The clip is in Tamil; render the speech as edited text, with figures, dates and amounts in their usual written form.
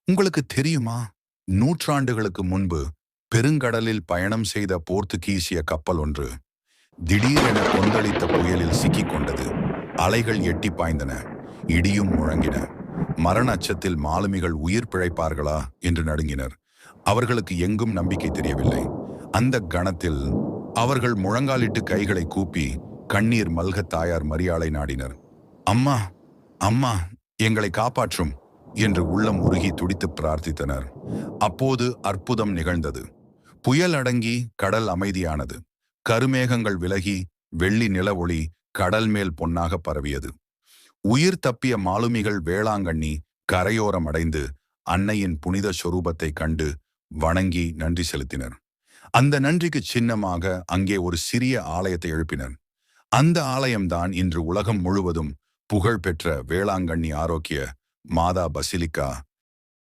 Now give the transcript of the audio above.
உங்களுக்கு தெரியுமா, நூற்றாண்டுகளுக்கு முன்பு பெருங்கடலில் பயணம் செய்த போர்த்துகீசிய கப்பல் ஒன்று திடீரென கொந்தளித்த புயலில் சிக்கிக் கொண்டது. அலைகள் எட்டி பாய்ந்தன, இடியும் முழங்கின. மரண அச்சத்தில் மாலுமிகள் உயிர் பிழைப்பார்களா என்று நடுங்கினர். அவர்களுக்கு எங்கும் நம்பிக்கை தெரியவில்லை. அந்த கணத்தில் அவர்கள் முழங்காலிட்டு கைகளை கூப்பி கண்ணீர் மல்க தாயார் மரியாளை நாடினர். அம்மா, அம்மா, எங்களை காப்பாற்றும் என்று உள்ளம் உருகி துடித்து பிரார்த்தித்தனர். அப்போது அற்புதம் நிகழ்ந்தது. புயல் அடங்கி கடல் அமைதியானது. கருமேகங்கள் விலகி வெள்ளி நில ஒளி கடல் மேல் பொன்னாக பரவியது. உயிர் தப்பிய மாலுமிகள் வேளாங்கண்ணி கரையோரம் அடைந்து அன்னையின் புனித சொரூபத்தை கண்டு வணங்கி நன்றி செலுத்தினர். அந்த நன்றிக்கு சின்னமாக அங்கே ஒரு சிறிய ஆலயத்தை எழுப்பினர். அந்த ஆலயம்தான் இன்று உலகம் முழுவதும் புகழ்பெற்ற வேளாங்கண்ணி ஆரோக்கிய மாதா பசிலிக்கா